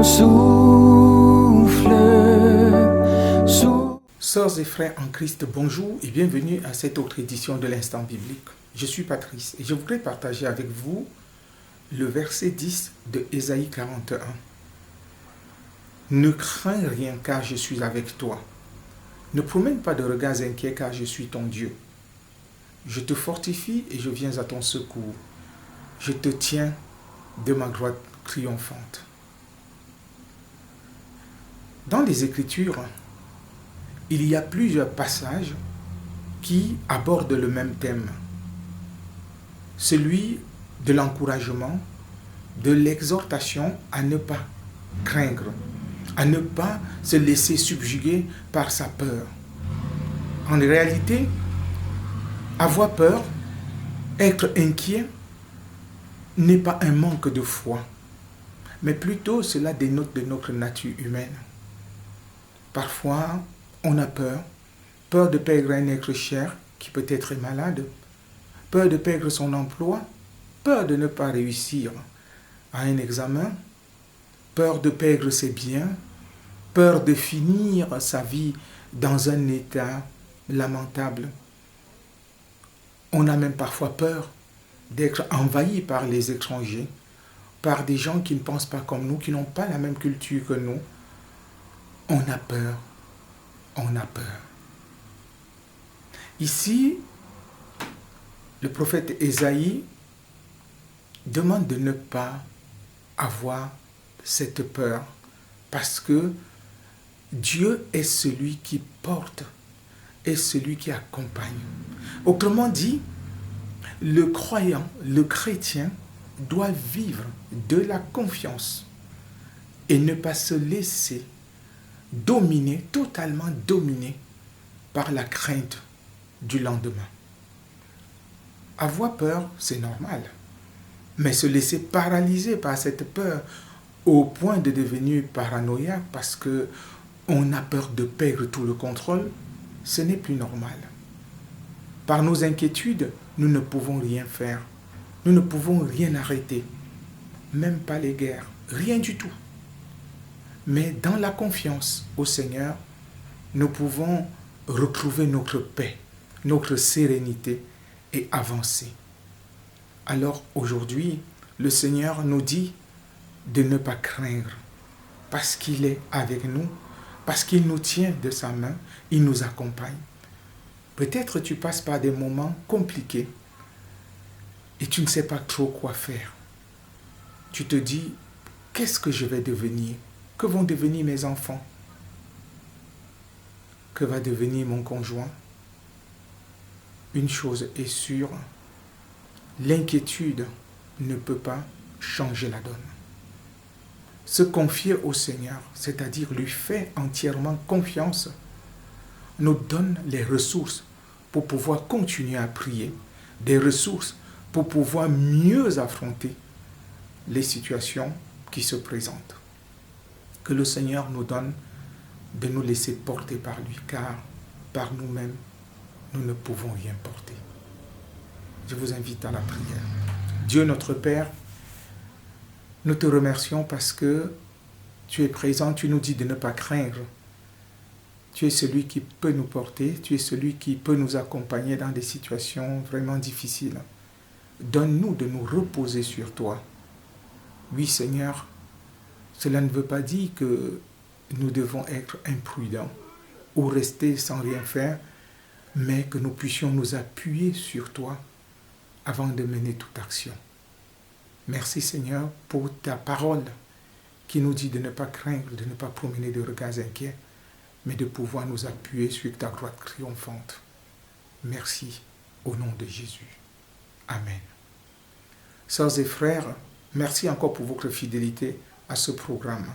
mon souffle. Sœurs et frères en Christ, bonjour et bienvenue à cette autre édition de l'Instant Biblique. Je suis Patrice et je voudrais partager avec vous le verset 10 de Ésaïe 41. Ne crains rien car je suis avec toi. Ne promène pas de regards inquiets car je suis ton Dieu. Je te fortifie et je viens à ton secours. Je te tiens de ma droite triomphante. Dans les Écritures, il y a plusieurs passages qui abordent le même thème. Celui de l'encouragement, de l'exhortation à ne pas craindre, à ne pas se laisser subjuguer par sa peur. En réalité, avoir peur, être inquiet, n'est pas un manque de foi, mais plutôt cela dénote de notre nature humaine. Parfois, on a peur de perdre un être cher qui peut être malade, peur de perdre son emploi, peur de ne pas réussir à un examen, peur de perdre ses biens, peur de finir sa vie dans un état lamentable. On a même parfois peur d'être envahi par les étrangers, par des gens qui ne pensent pas comme nous, qui n'ont pas la même culture que nous. On a peur. On a peur. Ici, le prophète Ésaïe demande de ne pas avoir cette peur parce que Dieu est celui qui porte, est celui qui accompagne. Autrement dit, le croyant, le chrétien doit vivre de la confiance et ne pas se laisser dominer, totalement dominer par la crainte du lendemain. Avoir peur, c'est normal, mais se laisser paralyser par cette peur au point de devenir paranoïaque parce que on a peur de perdre tout le contrôle, ce n'est plus normal. Par nos inquiétudes, nous ne pouvons rien faire. Nous ne pouvons rien arrêter, même pas les guerres, rien du tout. Mais dans la confiance au Seigneur, nous pouvons retrouver notre paix, notre sérénité et avancer. Alors aujourd'hui, le Seigneur nous dit de ne pas craindre parce qu'il est avec nous, parce qu'il nous tient de sa main, il nous accompagne. Peut-être tu passes par des moments compliqués et tu ne sais pas trop quoi faire. Tu te dis, qu'est-ce que je vais devenir? Que vont devenir mes enfants? Que va devenir mon conjoint? Une chose est sûre, l'inquiétude ne peut pas changer la donne. Se confier au Seigneur, c'est-à-dire lui faire entièrement confiance, nous donne les ressources pour pouvoir continuer à prier, des ressources pour pouvoir mieux affronter les situations qui se présentent. Que le Seigneur nous donne de nous laisser porter par lui, car par nous-mêmes, nous ne pouvons rien porter. Je vous invite à la prière. Dieu notre Père, nous te remercions parce que tu es présent, tu nous dis de ne pas craindre. Tu es celui qui peut nous porter, tu es celui qui peut nous accompagner dans des situations vraiment difficiles. Donne-nous de nous reposer sur toi. Oui, Seigneur, cela ne veut pas dire que nous devons être imprudents ou rester sans rien faire, mais que nous puissions nous appuyer sur toi avant de mener toute action. Merci Seigneur pour ta parole qui nous dit de ne pas craindre, de ne pas promener de regards inquiets, mais de pouvoir nous appuyer sur ta droite triomphante. Merci au nom de Jésus. Amen. Sœurs et frères, merci encore pour votre fidélité à ce programme.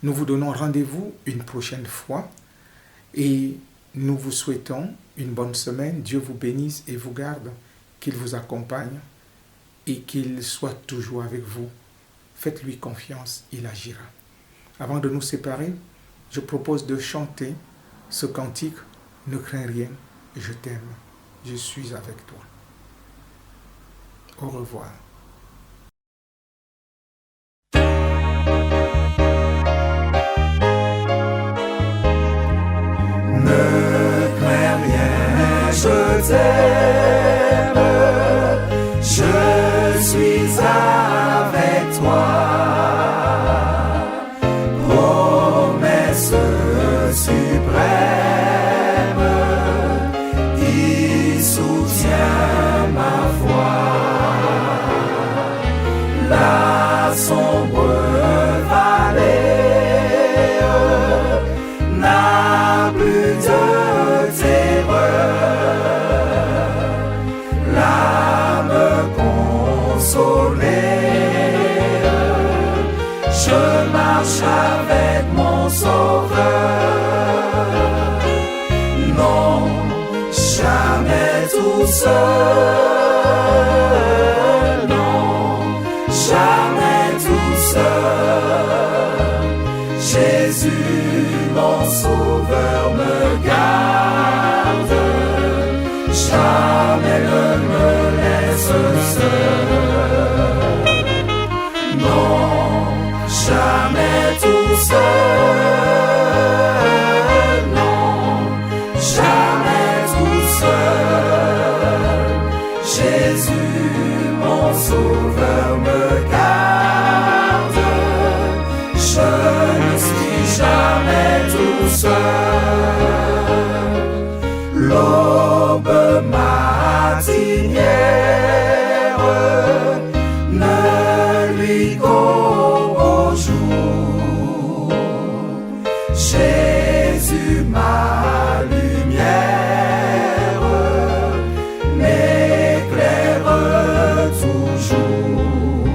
Nous vous donnons rendez-vous une prochaine fois et nous vous souhaitons une bonne semaine. Dieu vous bénisse et vous garde, qu'il vous accompagne et qu'il soit toujours avec vous. Faites-lui confiance, il agira. Avant de nous séparer, je propose de chanter ce cantique « Ne crains rien, je t'aime, je suis avec toi ». Au revoir. Je marche avec mon Sauveur. Non, jamais tout seul. Non, jamais tout seul. Jésus, mon Sauveur, me garde. Jamais ne me laisse seul. Non, jamais tout seul. Non, jamais tout seul. Jésus, mon Sauveur, me garde. Je ne suis jamais tout seul. L'aube matinière ne lui qu'au jour. Jésus, ma lumière, m'éclaire toujours.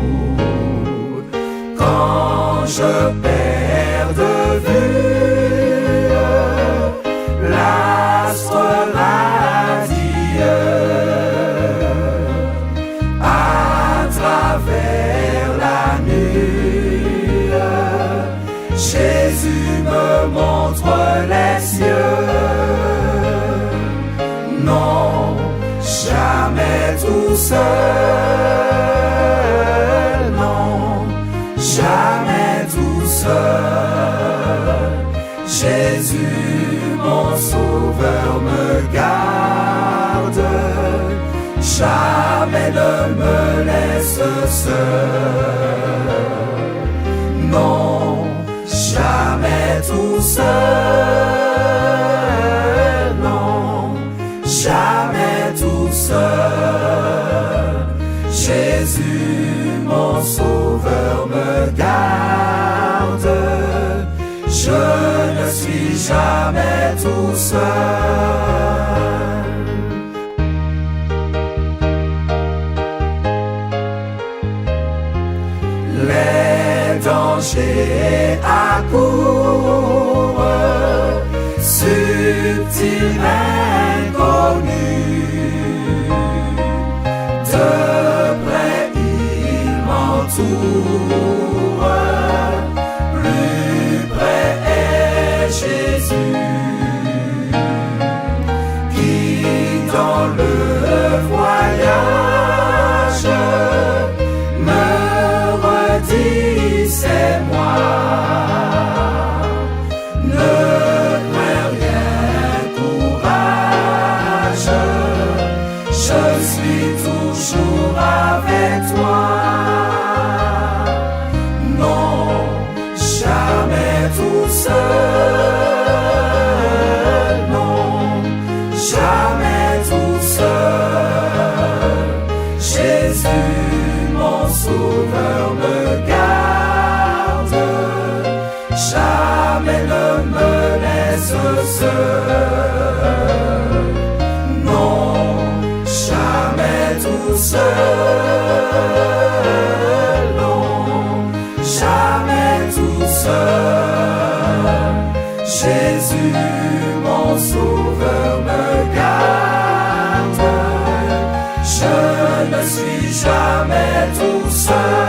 Quand je perds de vue l'astre radieux, à travers la nuit, Jésus me montre les cieux. Non, jamais tout seul. Non, jamais tout seul. Jésus, mon Sauveur, me garde. Jamais ne me laisse seul. Non, jamais tout seul. Non, jamais tout seul. Jésus, mon Sauveur, me garde. Je ne suis jamais tout seul. Les dangers accourent, subtils, inconnus. De près ils m'entourent, plus près est Jésus, qui dans le voyage me redit c'est moi. Ne crains rien, courage, je suis toujours avec toi. Non, jamais tout seul. Non, jamais tout seul. Jésus, mon Sauveur, me garde. Jamais ne me laisse seul. Non, jamais tout seul. Non, jamais tout seul. Jésus, mon Sauveur, me garde. Je ne suis jamais tout seul.